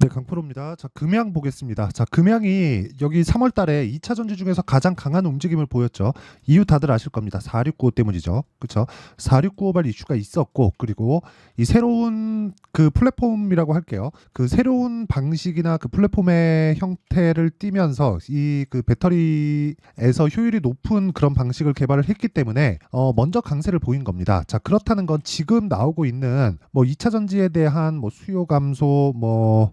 네, 강프로입니다. 자, 금양 보겠습니다. 자, 금양이 여기 3월 달에 2차 전지 중에서 가장 강한 움직임을 보였죠. 이유 다들 아실 겁니다. 4695 때문이죠. 그렇죠? 4695발 이슈가 있었고, 그리고 이 새로운 그 플랫폼이라고 할게요. 그 새로운 방식이나 그 플랫폼의 형태를 띠면서 이 그 배터리에서 효율이 높은 그런 방식을 개발을 했기 때문에 먼저 강세를 보인 겁니다. 자, 그렇다는 건 지금 나오고 있는 뭐 2차 전지에 대한 뭐 수요 감소, 뭐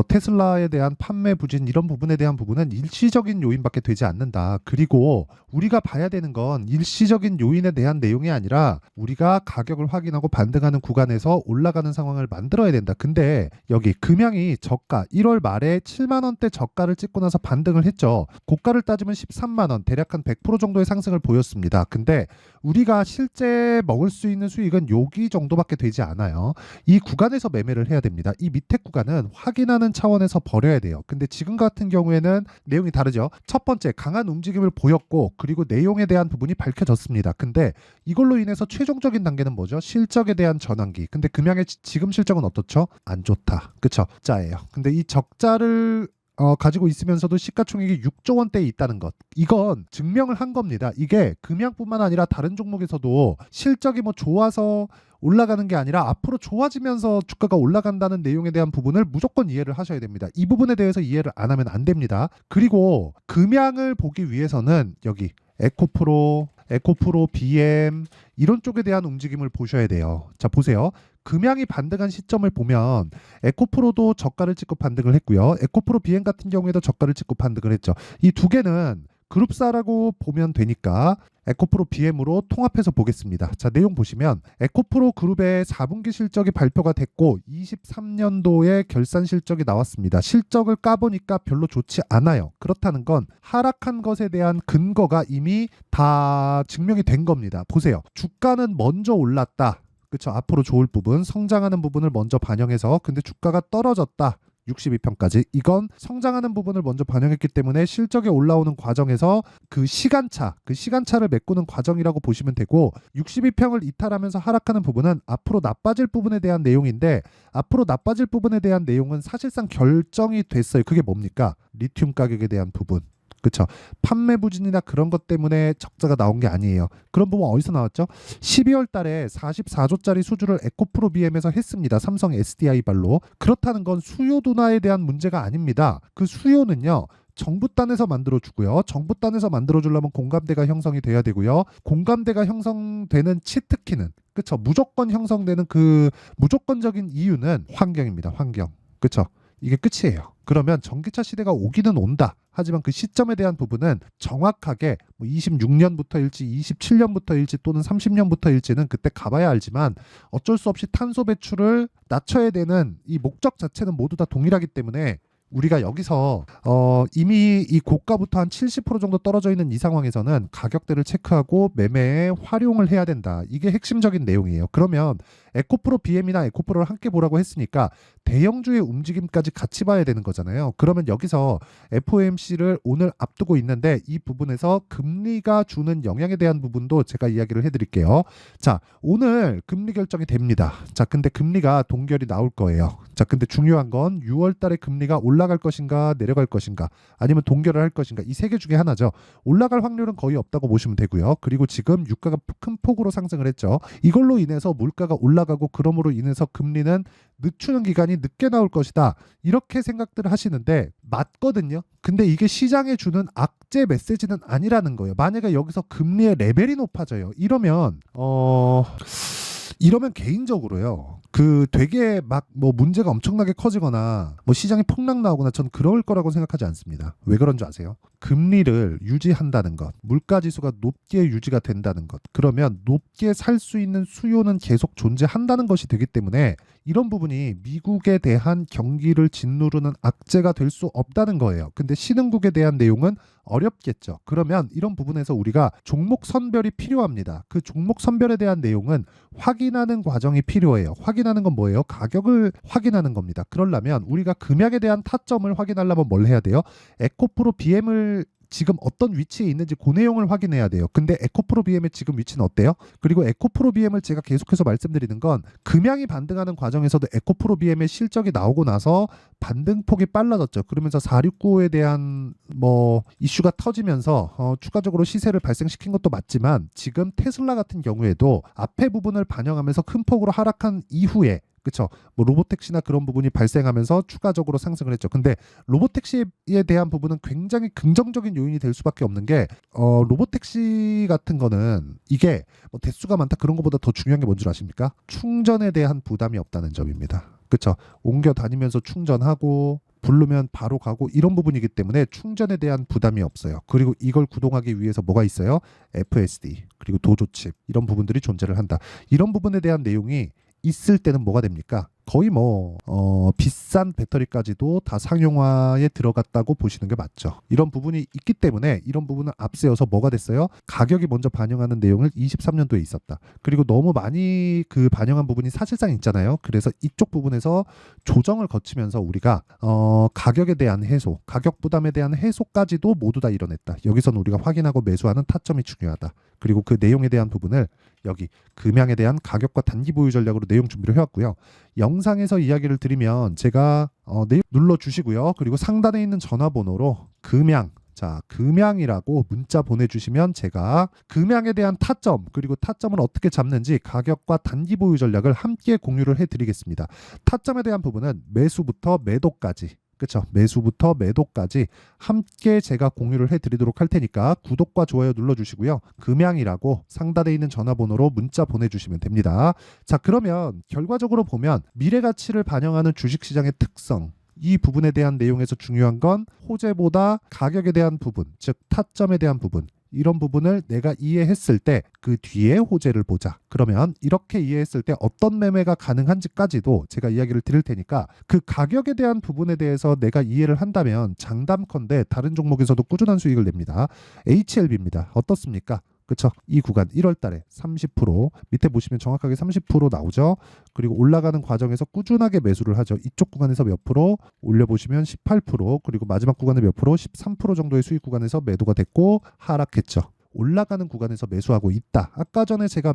테슬라에 대한 판매 부진 이런 부분에 대한 부분은 일시적인 요인밖에 되지 않는다. 그리고 우리가 봐야 되는 건 일시적인 요인에 대한 내용이 아니라 우리가 가격을 확인하고 반등하는 구간에서 올라가는 상황을 만들어야 된다. 근데 여기 금양이 저가 1월 말에 7만 원대 저가를 찍고 나서 반등을 했죠. 고가를 따지면 13만 원, 대략 한 100% 정도의 상승을 보였습니다. 근데 우리가 실제 먹을 수 있는 수익은 여기 정도밖에 되지 않아요. 이 구간에서 매매를 해야 됩니다. 이 밑에 구간은 확인하는 차원에서 버려야 돼요. 근데 지금 같은 경우에는 내용이 다르죠. 첫 번째, 강한 움직임을 보였고, 그리고 내용에 대한 부분이 밝혀졌습니다. 근데 이걸로 인해서 최종적인 단계는 뭐죠? 실적에 대한 전환기. 근데 금양의 지금 실적은 어떻죠? 안 좋다. 그쵸? 적자예요. 근데 이 적자를 가지고 있으면서도 시가총액이 6조 원대에 있다는 것. 이건 증명을 한 겁니다. 이게 금양뿐만 아니라 다른 종목에서도 실적이 뭐 좋아서 올라가는 게 아니라 앞으로 좋아지면서 주가가 올라간다는 내용에 대한 부분을 무조건 이해를 하셔야 됩니다. 이 부분에 대해서 이해를 안 하면 안 됩니다. 그리고 금양을 보기 위해서는 여기 에코프로, BM 이런 쪽에 대한 움직임을 보셔야 돼요. 자, 보세요. 금양이 반등한 시점을 보면 에코프로도 저가를 찍고 반등을 했고요. 에코프로 BM 같은 경우에도 저가를 찍고 반등을 했죠. 이 두 개는 그룹사라고 보면 되니까 에코프로 BM으로 통합해서 보겠습니다. 자, 내용 보시면 에코프로 그룹의 4분기 실적이 발표가 됐고 23년도에 결산 실적이 나왔습니다. 실적을 까보니까 별로 좋지 않아요. 그렇다는 건 하락한 것에 대한 근거가 이미 다 증명이 된 겁니다. 보세요. 주가는 먼저 올랐다. 그렇죠. 앞으로 좋을 부분, 성장하는 부분을 먼저 반영해서 근데 주가가 떨어졌다. 62평까지. 이건 성장하는 부분을 먼저 반영했기 때문에 실적이 올라오는 과정에서 그 시간차를 메꾸는 과정이라고 보시면 되고 62평을 이탈하면서 하락하는 부분은 앞으로 나빠질 부분에 대한 내용인데 앞으로 나빠질 부분에 대한 내용은 사실상 결정이 됐어요. 그게 뭡니까? 리튬 가격에 대한 부분. 그렇죠. 판매 부진이나 그런 것 때문에 적자가 나온 게 아니에요. 그런 부분 어디서 나왔죠? 12월 달에 44조짜리 수주를 에코프로 BM에서 했습니다. 삼성 SDI 발로. 그렇다는 건 수요 둔화에 대한 문제가 아닙니다. 그 수요는요. 정부 단에서 만들어주고요. 정부 단에서 만들어주려면 공감대가 형성이 돼야 되고요. 공감대가 형성되는 치트키는 그렇죠. 무조건 형성되는 그 무조건적인 이유는 환경입니다. 환경. 그렇죠. 이게 끝이에요. 그러면 전기차 시대가 오기는 온다. 하지만 그 시점에 대한 부분은 정확하게 26년부터일지 27년부터일지 또는 30년부터일지는 그때 가봐야 알지만 어쩔 수 없이 탄소 배출을 낮춰야 되는 이 목적 자체는 모두 다 동일하기 때문에 우리가 여기서 이미 이 고가부터 한 70% 정도 떨어져 있는 이 상황에서는 가격대를 체크하고 매매에 활용을 해야 된다. 이게 핵심적인 내용이에요. 그러면 에코프로 BM이나 에코프로를 함께 보라고 했으니까 대형주의 움직임까지 같이 봐야 되는 거잖아요. 그러면 여기서 FOMC를 오늘 앞두고 있는데 이 부분에서 금리가 주는 영향에 대한 부분도 제가 이야기를 해드릴게요. 자, 오늘 금리 결정이 됩니다. 자, 근데 금리가 동결이 나올 거예요. 자, 근데 중요한 건 6월 달에 금리가 올라갈 것인가 내려갈 것인가 아니면 동결을 할 것인가 이 세 개 중에 하나죠. 올라갈 확률은 거의 없다고 보시면 되고요. 그리고 지금 유가가 큰 폭으로 상승을 했죠. 이걸로 인해서 물가가 올라가고 그럼으로 인해서 금리는 늦추는 기간이 늦게 나올 것이다. 이렇게 생각들을 하시는데 맞거든요. 근데 이게 시장에 주는 악재 메시지는 아니라는 거예요. 만약에 여기서 금리의 레벨이 높아져요. 이러면 개인적으로요. 그 되게 막 뭐 문제가 엄청나게 커지거나 뭐 시장이 폭락 나오거나 전 그럴 거라고 생각하지 않습니다. 왜 그런 줄 아세요? 금리를 유지한다는 것, 물가 지수가 높게 유지가 된다는 것, 그러면 높게 살 수 있는 수요는 계속 존재한다는 것이 되기 때문에 이런 부분이 미국에 대한 경기를 짓누르는 악재가 될 수 없다는 거예요. 근데 신흥국에 대한 내용은 어렵겠죠. 그러면 이런 부분에서 우리가 종목 선별이 필요합니다. 그 종목 선별에 대한 내용은 확인하는 과정이 필요해요. 확인하는 건 뭐예요? 가격을 확인하는 겁니다. 그러려면 우리가 금약에 대한 타점을 확인하려면 뭘 해야 돼요? 에코프로 BM을 지금 어떤 위치에 있는지 그 내용을 확인해야 돼요. 근데 에코프로 BM의 지금 위치는 어때요? 그리고 에코프로 BM을 제가 계속해서 말씀드리는 건 금양이 반등하는 과정에서도 에코프로 BM의 실적이 나오고 나서 반등폭이 빨라졌죠. 그러면서 4695에 대한 뭐 이슈가 터지면서 추가적으로 시세를 발생시킨 것도 맞지만 지금 테슬라 같은 경우에도 앞에 부분을 반영하면서 큰 폭으로 하락한 이후에 그렇죠. 뭐 로보택시나 그런 부분이 발생하면서 추가적으로 상승을 했죠. 근데 로보택시에 대한 부분은 굉장히 긍정적인 요인이 될 수밖에 없는 게 로보택시 같은 거는 이게 뭐 대수가 많다 그런 것보다 더 중요한 게 뭔 줄 아십니까? 충전에 대한 부담이 없다는 점입니다. 그렇죠. 옮겨 다니면서 충전하고 부르면 바로 가고 이런 부분이기 때문에 충전에 대한 부담이 없어요. 그리고 이걸 구동하기 위해서 뭐가 있어요? FSD 그리고 도조칩 이런 부분들이 존재를 한다. 이런 부분에 대한 내용이 있을 때는 뭐가 됩니까? 거의 뭐 비싼 배터리까지도 다 상용화에 들어갔다고 보시는 게 맞죠. 이런 부분이 있기 때문에 이런 부분을 앞세워서 뭐가 됐어요? 가격이 먼저 반영하는 내용을 23년도에 있었다. 그리고 너무 많이 그 반영한 부분이 사실상 있잖아요. 그래서 이쪽 부분에서 조정을 거치면서 우리가 가격에 대한 해소, 가격 부담에 대한 해소까지도 모두 다 이뤄냈다. 여기서는 우리가 확인하고 매수하는 타점이 중요하다. 그리고 그 내용에 대한 부분을 여기 금양에 대한 가격과 단기 보유 전략으로 내용 준비를 해왔고요. 영상에서 이야기를 드리면 제가 내용 눌러주시고요. 그리고 상단에 있는 전화번호로 금양 자, 금양이라고 문자 보내주시면 제가 금양에 대한 타점 그리고 타점을 어떻게 잡는지 가격과 단기 보유 전략을 함께 공유를 해드리겠습니다. 타점에 대한 부분은 매수부터 매도까지 그렇죠. 매수부터 매도까지 함께 제가 공유를 해드리도록 할 테니까 구독과 좋아요 눌러주시고요. 금양이라고 상단에 있는 전화번호로 문자 보내주시면 됩니다. 자, 그러면 결과적으로 보면 미래가치를 반영하는 주식시장의 특성 이 부분에 대한 내용에서 중요한 건 호재보다 가격에 대한 부분, 즉 타점에 대한 부분 이런 부분을 내가 이해했을 때 그 뒤에 호재를 보자. 그러면 이렇게 이해했을 때 어떤 매매가 가능한지까지도 제가 이야기를 드릴 테니까 그 가격에 대한 부분에 대해서 내가 이해를 한다면 장담컨대 다른 종목에서도 꾸준한 수익을 냅니다. HLB입니다. 어떻습니까? 그쵸? 이 구간 1월 달에 30% 밑에 보시면 정확하게 30% 나오죠. 그리고 올라가는 과정에서 꾸준하게 매수를 하죠. 이쪽 구간에서 몇 프로 올려보시면 18% 그리고 마지막 구간에 몇 프로 13% 정도의 수익 구간에서 매도가 됐고 하락했죠. 올라가는 구간에서 매수하고 있다. 아까 전에 제가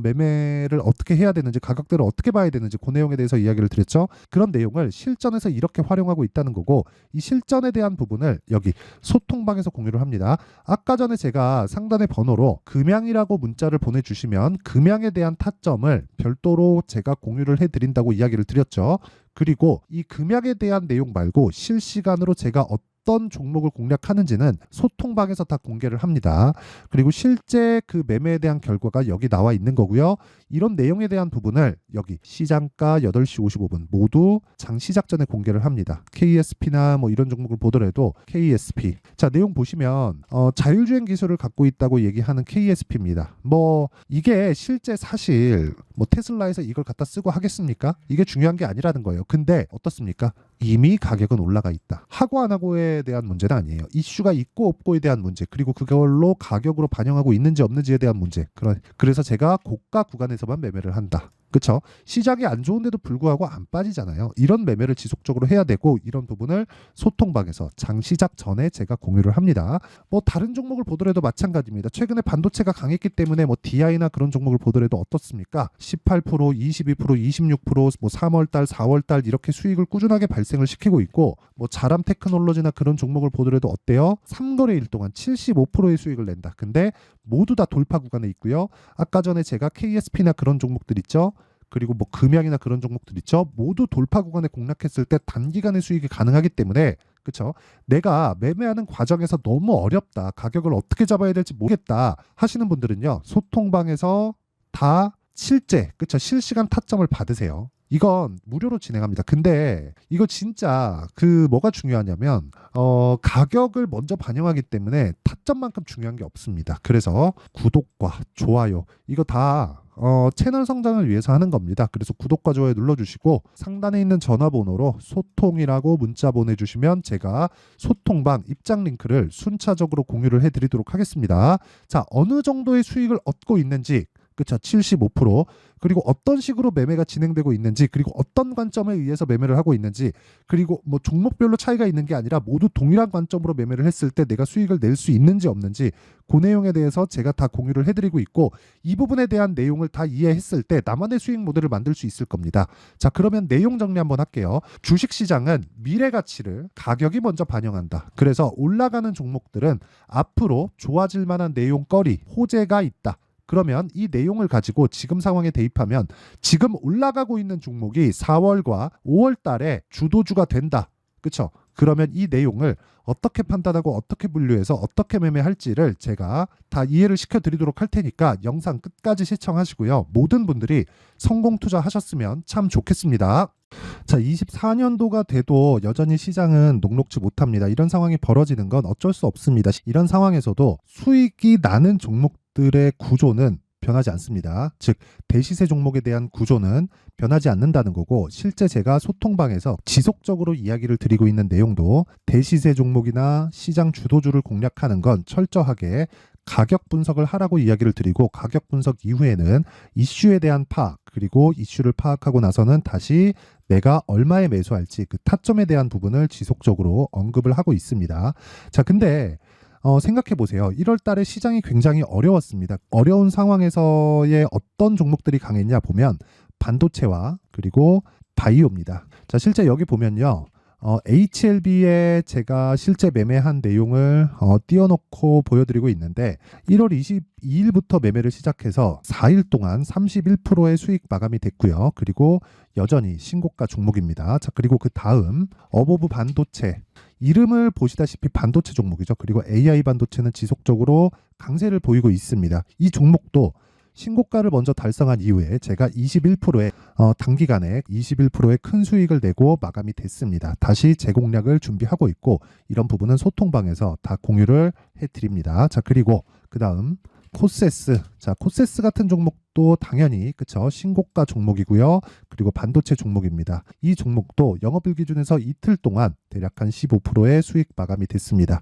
매매를 어떻게 해야 되는지 가격대를 어떻게 봐야 되는지 그 내용에 대해서 이야기를 드렸죠. 그런 내용을 실전에서 이렇게 활용하고 있다는 거고 이 실전에 대한 부분을 여기 소통방에서 공유를 합니다. 아까 전에 제가 상단의 번호로 금양이라고 문자를 보내주시면 금양에 대한 타점을 별도로 제가 공유를 해드린다고 이야기를 드렸죠. 그리고 이 금양에 대한 내용 말고 실시간으로 제가 어떤 종목을 공략하는지는 소통방에서 다 공개를 합니다. 그리고 실제 그 매매에 대한 결과가 여기 나와 있는 거고요. 이런 내용에 대한 부분을 여기 시장가 8시 55분 모두 장 시작 전에 공개를 합니다. KSP나 뭐 이런 종목을 보더라도 KSP. 자, 내용 보시면 자율주행 기술을 갖고 있다고 얘기하는 KSP입니다. 뭐 이게 실제 사실 뭐 테슬라에서 이걸 갖다 쓰고 하겠습니까? 이게 중요한 게 아니라는 거예요. 근데 어떻습니까? 이미 가격은 올라가 있다. 하고 안 하고에 대한 문제는 아니에요. 이슈가 있고 없고에 대한 문제 그리고 그걸로 가격으로 반영하고 있는지 없는지에 대한 문제. 그래서 제가 고가 구간에서만 매매를 한다. 그렇죠? 시장이 안 좋은데도 불구하고 안 빠지잖아요. 이런 매매를 지속적으로 해야 되고 이런 부분을 소통방에서 장 시작 전에 제가 공유를 합니다. 뭐 다른 종목을 보더라도 마찬가지입니다. 최근에 반도체가 강했기 때문에 뭐 DI나 그런 종목을 보더라도 어떻습니까? 18%, 22%, 26%, 뭐 3월달, 4월달 이렇게 수익을 꾸준하게 발생을 시키고 있고 뭐 자람 테크놀로지나 그런 종목을 보더라도 어때요? 3거래일 동안 75%의 수익을 낸다. 근데 모두 다 돌파 구간에 있고요. 아까 전에 제가 KSP나 그런 종목들 있죠. 그리고 뭐 금양이나 그런 종목들 있죠. 모두 돌파 구간에 공략했을 때 단기간의 수익이 가능하기 때문에 그렇죠. 내가 매매하는 과정에서 너무 어렵다. 가격을 어떻게 잡아야 될지 모르겠다 하시는 분들은요. 소통방에서 다 실제 그렇죠. 실시간 타점을 받으세요. 이건 무료로 진행합니다. 근데 이거 진짜 그 뭐가 중요하냐면 가격을 먼저 반영하기 때문에 타점만큼 중요한 게 없습니다. 그래서 구독과 좋아요 이거 다 채널 성장을 위해서 하는 겁니다. 그래서 구독과 좋아요 눌러주시고 상단에 있는 전화번호로 소통이라고 문자 보내주시면 제가 소통방 입장 링크를 순차적으로 공유를 해드리도록 하겠습니다. 자, 어느 정도의 수익을 얻고 있는지 그쵸? 75%. 그리고 어떤 식으로 매매가 진행되고 있는지, 그리고 어떤 관점에 의해서 매매를 하고 있는지, 그리고 뭐 종목별로 차이가 있는 게 아니라 모두 동일한 관점으로 매매를 했을 때 내가 수익을 낼 수 있는지 없는지, 그 내용에 대해서 제가 다 공유를 해드리고 있고, 이 부분에 대한 내용을 다 이해했을 때 나만의 수익 모델을 만들 수 있을 겁니다. 자, 그러면 내용 정리 한번 할게요. 주식시장은 미래 가치를 가격이 먼저 반영한다. 그래서 올라가는 종목들은 앞으로 좋아질 만한 내용거리, 호재가 있다. 그러면 이 내용을 가지고 지금 상황에 대입하면 지금 올라가고 있는 종목이 4월과 5월 달에 주도주가 된다. 그렇죠? 그러면 이 내용을 어떻게 판단하고 어떻게 분류해서 어떻게 매매할지를 제가 다 이해를 시켜드리도록 할 테니까 영상 끝까지 시청하시고요. 모든 분들이 성공 투자하셨으면 참 좋겠습니다. 자, 24년도가 돼도 여전히 시장은 녹록지 못합니다. 이런 상황이 벌어지는 건 어쩔 수 없습니다. 이런 상황에서도 수익이 나는 종목들의 구조는 변하지 않습니다. 즉, 대시세 종목에 대한 구조는 변하지 않는다는 거고, 실제 제가 소통방에서 지속적으로 이야기를 드리고 있는 내용도 대시세 종목이나 시장 주도주를 공략하는 건 철저하게 가격 분석을 하라고 이야기를 드리고, 가격 분석 이후에는 이슈에 대한 파악, 그리고 이슈를 파악하고 나서는 다시 내가 얼마에 매수할지 그 타점에 대한 부분을 지속적으로 언급을 하고 있습니다. 자, 근데 생각해 보세요. 1월 달에 시장이 굉장히 어려웠습니다. 어려운 상황에서의 어떤 종목들이 강했냐 보면 반도체와 그리고 바이오입니다. 자, 실제 여기 보면요. HLB에 제가 실제 매매한 내용을 띄워놓고 보여드리고 있는데, 1월 22일부터 매매를 시작해서 4일 동안 31%의 수익 마감이 됐고요. 그리고 여전히 신고가 종목입니다. 자, 그리고 그 다음 어보브 반도체, 이름을 보시다시피 반도체 종목이죠. 그리고 AI 반도체는 지속적으로 강세를 보이고 있습니다. 이 종목도 신고가를 먼저 달성한 이후에 제가 21%의 단기간에 21%의 큰 수익을 내고 마감이 됐습니다. 다시 재공략을 준비하고 있고, 이런 부분은 소통방에서 다 공유를 해드립니다. 자, 그리고 그 다음 코세스. 자, 코세스 같은 종목도 당연히 그쵸, 신고가 종목이고요. 그리고 반도체 종목입니다. 이 종목도 영업일 기준에서 이틀 동안 대략 한 15%의 수익 마감이 됐습니다.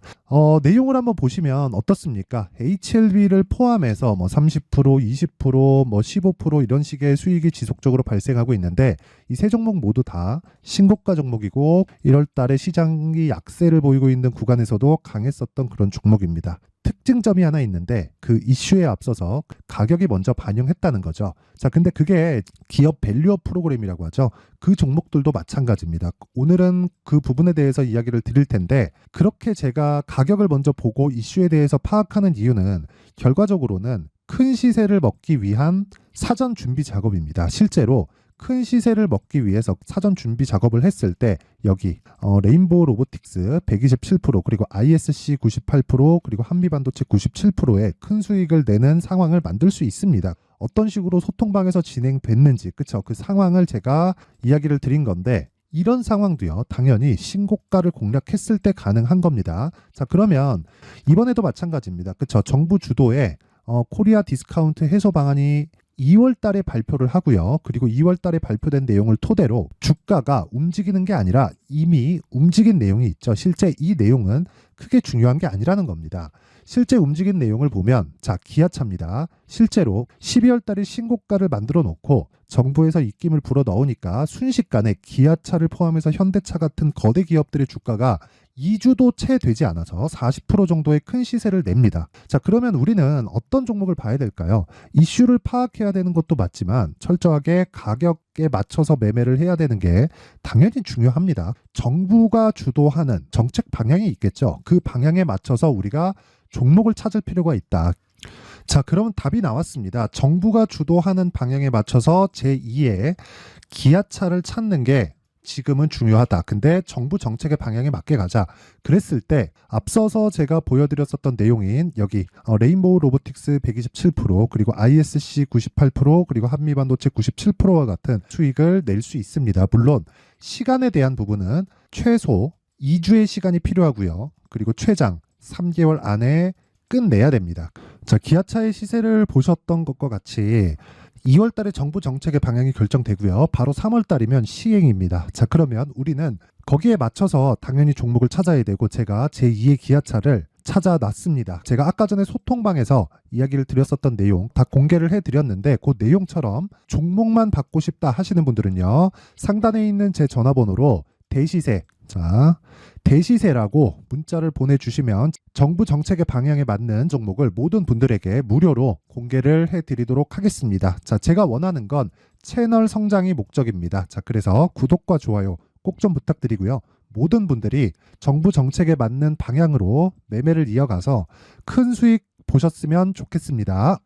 내용을 한번 보시면 어떻습니까? HLB를 포함해서 뭐 30%, 20%, 뭐 15% 이런 식의 수익이 지속적으로 발생하고 있는데, 이 세 종목 모두 다 신고가 종목이고 1월 달에 시장이 약세를 보이고 있는 구간에서도 강했었던 그런 종목입니다. 특징점이 하나 있는데, 그 이슈에 앞서서 가격이 먼저 반영했다는 거죠. 자, 근데 그게 기업 밸류업 프로그램이라고 하죠. 그 종목들도 마찬가지입니다. 오늘은 그 부분에 대해서 이야기를 드릴 텐데, 그렇게 제가 가격을 먼저 보고 이슈에 대해서 파악하는 이유는 결과적으로는 큰 시세를 먹기 위한 사전 준비 작업입니다. 실제로 큰 시세를 먹기 위해서 사전 준비 작업을 했을 때 여기 레인보우 로보틱스 127%, 그리고 ISC 98%, 그리고 한미반도체 97%의 큰 수익을 내는 상황을 만들 수 있습니다. 어떤 식으로 소통방에서 진행됐는지, 그쵸? 그 상황을 제가 이야기를 드린 건데, 이런 상황도요, 당연히 신고가를 공략했을 때 가능한 겁니다. 자, 그러면 이번에도 마찬가지입니다. 그쵸? 정부 주도의 코리아 디스카운트 해소 방안이 2월 달에 발표를 하고요. 그리고 2월 달에 발표된 내용을 토대로 주가가 움직이는 게 아니라 이미 움직인 내용이 있죠. 실제 이 내용은 크게 중요한 게 아니라는 겁니다. 실제 움직인 내용을 보면, 자, 기아차입니다. 실제로 12월 달에 신고가를 만들어 놓고 정부에서 입김을 불어 넣으니까 순식간에 기아차를 포함해서 현대차 같은 거대 기업들의 주가가 2주도 채 되지 않아서 40% 정도의 큰 시세를 냅니다. 자, 그러면 우리는 어떤 종목을 봐야 될까요? 이슈를 파악해야 되는 것도 맞지만 철저하게 가격에 맞춰서 매매를 해야 되는 게 당연히 중요합니다. 정부가 주도하는 정책 방향이 있겠죠. 그 방향에 맞춰서 우리가 종목을 찾을 필요가 있다. 자, 그러면 답이 나왔습니다. 정부가 주도하는 방향에 맞춰서 제2의 기아차를 찾는 게 지금은 중요하다. 근데 정부 정책의 방향에 맞게 가자. 그랬을 때 앞서서 제가 보여드렸었던 내용인 여기 레인보우 로보틱스 127%, 그리고 ISC 98%, 그리고 한미반도체 97%와 같은 수익을 낼 수 있습니다. 물론 시간에 대한 부분은 최소 2주의 시간이 필요하고요. 그리고 최장 3개월 안에 끝내야 됩니다. 자, 기아차의 시세를 보셨던 것과 같이 2월 달에 정부 정책의 방향이 결정되고요. 바로 3월 달이면 시행입니다. 자, 그러면 우리는 거기에 맞춰서 당연히 종목을 찾아야 되고, 제가 제2의 기아차를 찾아놨습니다. 제가 아까 전에 소통방에서 이야기를 드렸었던 내용 다 공개를 해드렸는데 그 내용처럼 종목만 받고 싶다 하시는 분들은요. 상단에 있는 제 전화번호로 대시세, 자, 대시세라고 문자를 보내주시면 정부 정책의 방향에 맞는 종목을 모든 분들에게 무료로 공개를 해드리도록 하겠습니다. 자, 제가 원하는 건 채널 성장이 목적입니다. 자, 그래서 구독과 좋아요 꼭 좀 부탁드리고요. 모든 분들이 정부 정책에 맞는 방향으로 매매를 이어가서 큰 수익 보셨으면 좋겠습니다.